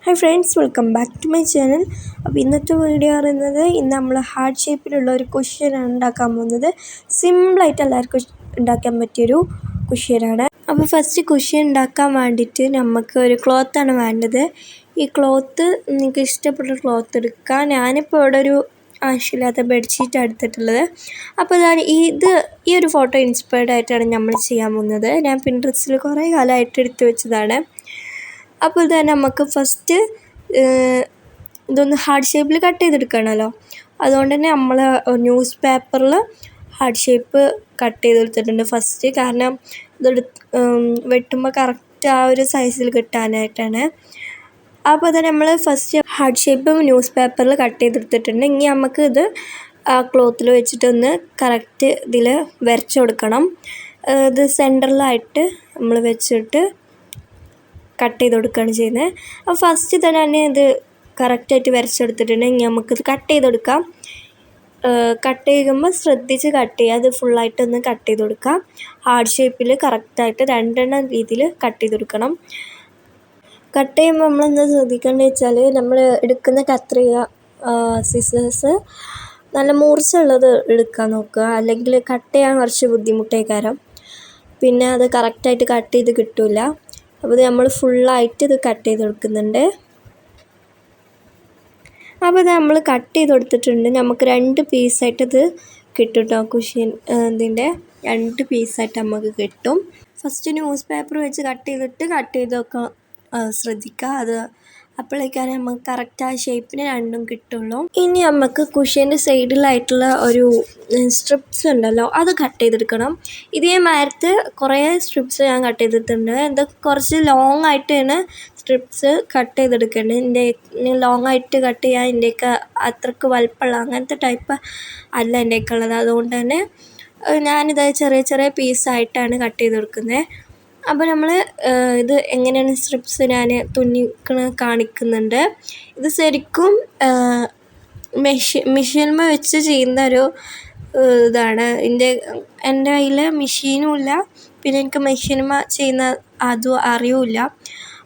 Hi friends, welcome back to my channel. അപ്പോൾ ഇന്നത്തെ video പറയുന്നത് ഇന്ന് നമ്മൾ ഹാർട്ട് ഷേപ്പിലുള്ള ഒരു കുഷ്യനാണ് ഉണ്ടാക്കാൻ പോകുന്നത്. സിമ്പിളായിട്ട് എല്ലാവർക്കും ഉണ്ടാക്കാൻ പറ്റിയൊരു കുഷ്യനാണ്. അപ്പോൾ ഫസ്റ്റ് കുഷ്യൻ ഉണ്ടാക്കാൻ വേണ്ടിയിട്ട് നമുക്ക് ഒരു ക്ലോത്താണ് വേണ്ടത്. ഈ ക്ലോത്ത് നിങ്ങൾക്ക് ഇഷ്ടപ്പെട്ട ക്ലോത്ത് എടുക്കുക. ഞാനിപ്പോൾ ഇവിടെ ഒരു ആവശ്യമില്ലാത്ത ബെഡ്ഷീറ്റ് എടുത്തിട്ടുള്ളത്. അപ്പോൾ ഈ ഒരു ഫോട്ടോ ഇൻസ്പയർഡ് ആയിട്ടാണ് നമ്മൾ ചെയ്യാൻ പോകുന്നത്. ഞാൻ പിൻട്രസ്റ്റിൽ കുറേ കാലമായിട്ട് എടുത്ത് വെച്ചതാണ്. അപ്പോൾ തന്നെ നമുക്ക് ഫസ്റ്റ് ഇതൊന്ന് ഹാർട്ട് ഷേപ്പിൽ കട്ട് ചെയ്തെടുക്കണമല്ലോ. അതുകൊണ്ട് തന്നെ നമ്മൾ ന്യൂസ് പേപ്പറിൽ ഹാർട്ട് ഷേപ്പ് കട്ട് ചെയ്തെടുത്തിട്ടുണ്ട് ഫസ്റ്റ്. കാരണം വെട്ടുമ്പോൾ കറക്റ്റ് ആ ഒരു സൈസിൽ കിട്ടാനായിട്ടാണ്. അപ്പോൾ തന്നെ നമ്മൾ ഫസ്റ്റ് ഹാർട്ട് ഷേപ്പ് ന്യൂസ് പേപ്പറിൽ കട്ട് ചെയ്തെടുത്തിട്ടുണ്ട്. ഇനി നമുക്ക് ഇത് ആ ക്ലോത്തിൽ വെച്ചിട്ടൊന്ന് കറക്റ്റ് ഇതിൽ വരച്ചു കൊടുക്കണം. ഇത് സെൻറ്ററിലായിട്ട് നമ്മൾ വെച്ചിട്ട് കട്ട് ചെയ്ത് കൊടുക്കുകയാണ് ചെയ്യുന്നത്. അപ്പോൾ ഫസ്റ്റ് തന്നെ ഇത് കറക്റ്റായിട്ട് വരച്ചെടുത്തിട്ടുണ്ട്. ഇനി നമുക്കിത് കട്ട് ചെയ്ത് കൊടുക്കാം. കട്ട് ചെയ്യുമ്പോൾ ശ്രദ്ധിച്ച് കട്ട് ചെയ്യുക. അത് ഫുള്ളായിട്ടൊന്ന് കട്ട് ചെയ്ത് കൊടുക്കാം. ഹാർട്ട് ഷേപ്പിൽ കറക്റ്റായിട്ട് രണ്ടെണ്ണം രീതിയിൽ കട്ട് ചെയ്ത് കൊടുക്കണം. കട്ട് ചെയ്യുമ്പോൾ നമ്മളെന്താ ശ്രദ്ധിക്കേണ്ടത് വെച്ചാൽ നമ്മൾ എടുക്കുന്ന കത്രിക സിസേഴ്സ് നല്ല മൂർച്ചയുള്ളത് എടുക്കാൻ നോക്കുക. അല്ലെങ്കിൽ കട്ട് ചെയ്യാൻ കുറച്ച് ബുദ്ധിമുട്ടേക്കാരം. പിന്നെ അത് കറക്റ്റായിട്ട് കട്ട് ചെയ്ത് കിട്ടില്ല. അപ്പോൾ ഇത് നമ്മൾ ഫുള്ളായിട്ട് ഇത് കട്ട് ചെയ്ത് കൊടുക്കുന്നുണ്ട്. അപ്പോൾ ഇത് നമ്മൾ കട്ട് ചെയ്ത് കൊടുത്തിട്ടുണ്ട്. നമുക്ക് 2 പീസായിട്ട് ഇത് കിട്ടും കേട്ടോ. കുഷ്യൻ ഇതിൻ്റെ 2 പീസായിട്ട് നമുക്ക് കിട്ടും. ഫസ്റ്റ് ന്യൂസ് പേപ്പർ വെച്ച് കട്ട് ചെയ്തൊക്കെ ശ്രദ്ധിക്കുക. അത് അപ്പോഴേക്കാണ് നമുക്ക് കറക്റ്റ് ആ ഷേപ്പിന് രണ്ടും കിട്ടുള്ളൂ. ഇനി നമുക്ക് കുഷ്യൻ്റെ സൈഡിലായിട്ടുള്ള ഒരു സ്ട്രിപ്സ് ഉണ്ടല്ലോ, അത് കട്ട് ചെയ്തെടുക്കണം. ഇതേമാതിരത്ത് കുറേ സ്ട്രിപ്സ് ഞാൻ കട്ട് ചെയ്തിട്ടുണ്ട്. ഇത് കുറച്ച് ലോങ് ആയിട്ടാണ് സ്ട്രിപ്സ് കട്ട് ചെയ്തെടുക്കേണ്ടത്. ലോങ് ആയിട്ട് കട്ട് ചെയ്യാൻ എൻ്റെയൊക്കെ അത്രക്ക് വലുപ്പമുള്ള അങ്ങനത്തെ ടൈപ്പ് അല്ല എൻ്റെയൊക്കെ ഉള്ളത്. അതുകൊണ്ട് തന്നെ ഞാനിത് ചെറിയ ചെറിയ പീസായിട്ടാണ് കട്ട് ചെയ്ത് കൊടുക്കുന്നത്. അപ്പോൾ നമ്മൾ ഇത് എങ്ങനെയാണ് സ്ട്രിപ്സ് ഞാൻ കാണിക്കുന്നുണ്ട്. ഇത് ശരിക്കും മെഷീൻമ വെച്ച് ചെയ്യുന്ന ഒരു ഇതാണ്. എൻ്റെ കയ്യിൽ മെഷീനും ഇല്ല, പിന്നെ എനിക്ക് മെഷീൻമ ചെയ്യുന്ന അതും അറിയില്ല.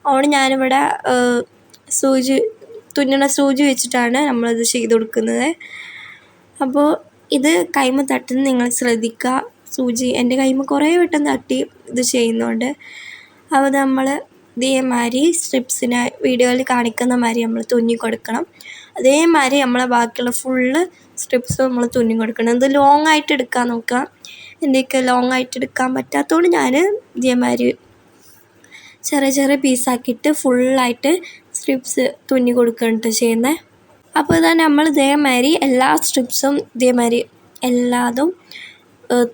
അതുകൊണ്ട് ഞാനിവിടെ സൂചി വെച്ചിട്ടാണ് നമ്മളിത് ചെയ്ത് കൊടുക്കുന്നത്. അപ്പോൾ ഇത് കൈമ തട്ടുന്നത് നിങ്ങൾ ശ്രദ്ധിക്കുക. സൂചി എൻ്റെ കൈമ കുറേ വട്ടം തട്ടി ഇത് ചെയ്യുന്നുണ്ട്. അപ്പോൾ നമ്മൾ ഇതേമാതിരി സ്ട്രിപ്സിനെ വീഡിയോയിൽ കാണിക്കുന്ന മാതിരി നമ്മൾ തുന്നി കൊടുക്കണം. അതേമാതിരി നമ്മളെ ബാക്കിയുള്ള ഫുള്ള് സ്ട്രിപ്സ് നമ്മൾ തുന്നി കൊടുക്കണം. ഇത് ലോങ് ആയിട്ട് എടുക്കാൻ നോക്കുക. എന്തൊക്കെ ലോങ് ആയിട്ട് എടുക്കാൻ പറ്റാത്തതുകൊണ്ട് ഞാൻ ഇതേമാതിരി ചെറിയ ചെറിയ പീസാക്കിയിട്ട് ഫുള്ളായിട്ട് സ്ട്രിപ്സ് തുന്നി കൊടുക്കുകയാണ് ചെയ്യുന്നത്. അപ്പോൾ ഇതാണ് നമ്മൾ ഇതേമാതിരി എല്ലാ സ്ട്രിപ്സും ഇതേമാതിരി എല്ലാതും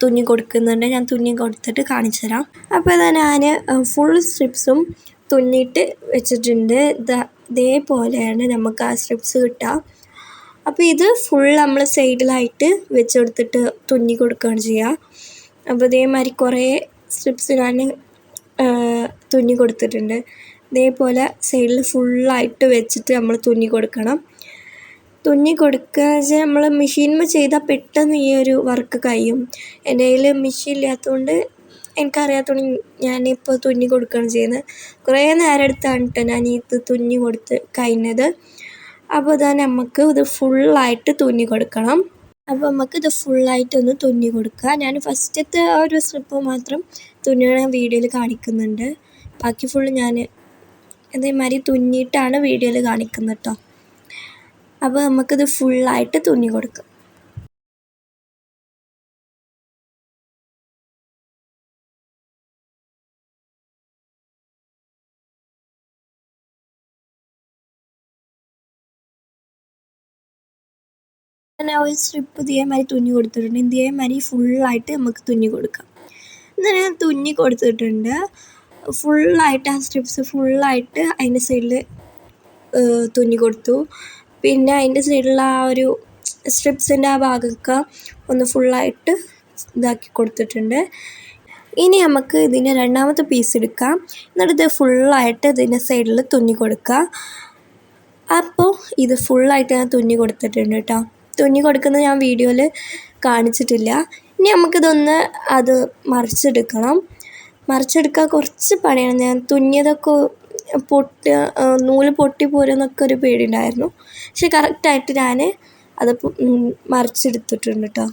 തുന്നി കൊടുക്കുന്നുണ്ട്. ഞാൻ തുന്നി കൊടുത്തിട്ട് കാണിച്ചു തരാം. അപ്പോൾ ഇതാ ഞാൻ ഫുൾ സ്ട്രിപ്സും തുന്നിയിട്ട് വെച്ചിട്ടുണ്ട്. ഇതേപോലെയാണ് നമുക്ക് ആ സ്ട്രിപ്സ് കിട്ടുക. അപ്പോൾ ഇത് ഫുൾ നമ്മൾ സൈഡിലായിട്ട് വെച്ച് കൊടുത്തിട്ട് തുന്നി കൊടുക്കുകയാണ് ചെയ്യുക. അപ്പോൾ ഇതേമാതിരി കുറേ സ്ട്രിപ്സ് ഞാൻ തുന്നി കൊടുത്തിട്ടുണ്ട്. ഇതേപോലെ സൈഡിൽ ഫുള്ളായിട്ട് വെച്ചിട്ട് നമ്മൾ തുന്നി കൊടുക്കണം. തുന്നി കൊടുക്കുക വെച്ചാൽ നമ്മൾ മെഷീനിൽ ചെയ്താൽ പെട്ടെന്ന് ഈ ഒരു വർക്ക് കഴിയും. എൻ്റെ കയ്യിൽ മെഷീൻ ഇല്ലാത്തതുകൊണ്ട് എനിക്കറിയാത്തതുകൊണ്ട് ഞാനിപ്പോൾ തുന്നി കൊടുക്കുകയാണ് ചെയ്യുന്നത്. കുറേ നേരം എടുത്താണ് കേട്ടോ ഞാൻ ഇത് തുന്നി കൊടുത്ത് കഴിഞ്ഞത്. അപ്പോൾ ഇതാ നമുക്ക് ഇത് ഫുള്ളായിട്ട് തുന്നി കൊടുക്കണം. അപ്പോൾ നമുക്കിത് ഫുള്ളായിട്ടൊന്ന് തുന്നി കൊടുക്കുക. ഞാൻ ഫസ്റ്റത്തെ ഒരു സ്ട്രിപ്പ് മാത്രം തുന്നിയുടെ വീഡിയോയിൽ കാണിക്കുന്നുണ്ട്. ബാക്കി ഫുള്ള് ഞാൻ അതേമാതിരി തുന്നിയിട്ടാണ് വീഡിയോയിൽ കാണിക്കുന്നത് കേട്ടോ. അപ്പോൾ നമുക്കിത് ഫുള്ളായിട്ട് തുന്നി കൊടുക്കാം. ഞാൻ ഒരു സ്ട്രിപ്പ് ഇതേമാതിരി തുന്നി കൊടുത്തിട്ടുണ്ട്. ഇതേമാതിരി ഫുള്ളായിട്ട് നമുക്ക് തുന്നി കൊടുക്കാം. എന്നാൽ ഞാൻ തുന്നി കൊടുത്തിട്ടുണ്ട്. ഫുള്ളായിട്ട് ആ സ്ട്രിപ്സ് ഫുള്ളായിട്ട് അതിൻ്റെ സൈഡിൽ തുന്നി കൊടുത്തു. പിന്നെ അതിൻ്റെ സൈഡിലുള്ള ആ ഒരു സ്ട്രിപ്സിൻ്റെ ആ ഭാഗമൊക്കെ ഒന്ന് ഫുള്ളായിട്ട് ഇതാക്കി കൊടുത്തിട്ടുണ്ട്. ഇനി നമുക്ക് ഇതിൻ്റെ രണ്ടാമത്തെ പീസ് എടുക്കാം. എന്നിട്ട് ഇത് ഫുള്ളായിട്ട് ഇതിൻ്റെ സൈഡിൽ തുന്നി കൊടുക്കുക. അപ്പോൾ ഇത് ഫുള്ളായിട്ട് ഞാൻ തുന്നി കൊടുത്തിട്ടുണ്ട് കേട്ടോ. തുന്നി കൊടുക്കുന്നത് ഞാൻ വീഡിയോയിൽ കാണിച്ചിട്ടില്ല. ഇനി നമുക്കിതൊന്ന് മറിച്ചെടുക്കണം. മറിച്ചെടുക്കാൻ കുറച്ച് പണിയാണ്. ഞാൻ തുന്നിയതൊക്കെ നൂല് പൊട്ടിപ്പോരുമെന്നൊക്കെ ഒരു പേടിയുണ്ടായിരുന്നു. പക്ഷെ കറക്റ്റായിട്ട് ഞാൻ അത് മറിച്ചെടുത്തിട്ടുണ്ട് കേട്ടോ.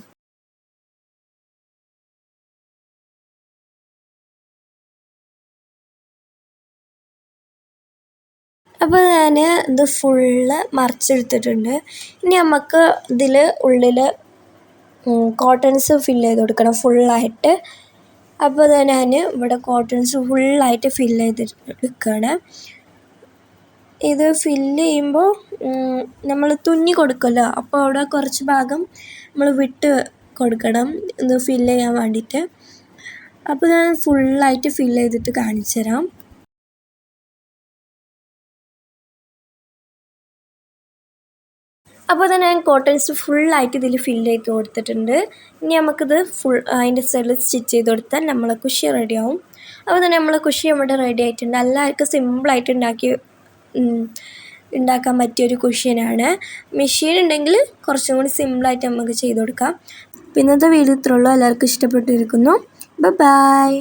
അപ്പോൾ ഞാൻ ഇത് ഫുള്ള് മറിച്ചെടുത്തിട്ടുണ്ട്. ഇനി നമുക്ക് ഇതിൽ ഉള്ളിൽ കോട്ടൺസ് ഫില്ല് ചെയ്ത് കൊടുക്കണം ഫുള്ളായിട്ട്. അപ്പോൾ ഞാൻ ഇവിടെ കോട്ടൺസ് ഫുള്ളായിട്ട് ഫില്ല് ചെയ്തെടുക്കുകയാണ്. ഇത് ഫില്ല് ചെയ്യുമ്പോൾ നമ്മൾ തുന്നി കൊടുക്കുമല്ലോ, അപ്പോൾ അവിടെ കുറച്ച് ഭാഗം നമ്മൾ വിട്ട് കൊടുക്കണം ഇത് ഫില്ല് ചെയ്യാൻ വേണ്ടിയിട്ട്. അപ്പോൾ ഞാൻ ഫുള്ളായിട്ട് ഫില്ല് ചെയ്തിട്ട് കാണിച്ചു തരാം. അപ്പോൾ തന്നെ ഞാൻ കോട്ടൺസ് ഫുള്ളായിട്ട് ഇതിൽ ഫില്ല് ചെയ്ത് കൊടുത്തിട്ടുണ്ട്. ഇനി നമുക്കിത് അതിൻ്റെ സൈഡിൽ സ്റ്റിച്ച് ചെയ്ത് കൊടുത്താൽ നമ്മളെ കുഷി റെഡിയാവും. അപ്പോൾ തന്നെ നമ്മളെ കുഷി ഇവിടെ റെഡി ആയിട്ടുണ്ട്. എല്ലാവർക്കും സിമ്പിളായിട്ട് ഉണ്ടാക്കാൻ പറ്റിയൊരു കുഷ്യനാണ്. മെഷീൻ ഉണ്ടെങ്കിൽ കുറച്ചും കൂടി സിമ്പിളായിട്ട് നമുക്ക് ചെയ്ത് കൊടുക്കാം. ഇന്നത്തെ വീഡിയോ ഇത്രയുള്ളൂ. എല്ലാവർക്കും ഇഷ്ടപ്പെട്ടിരിക്കുന്നു. ബൈ.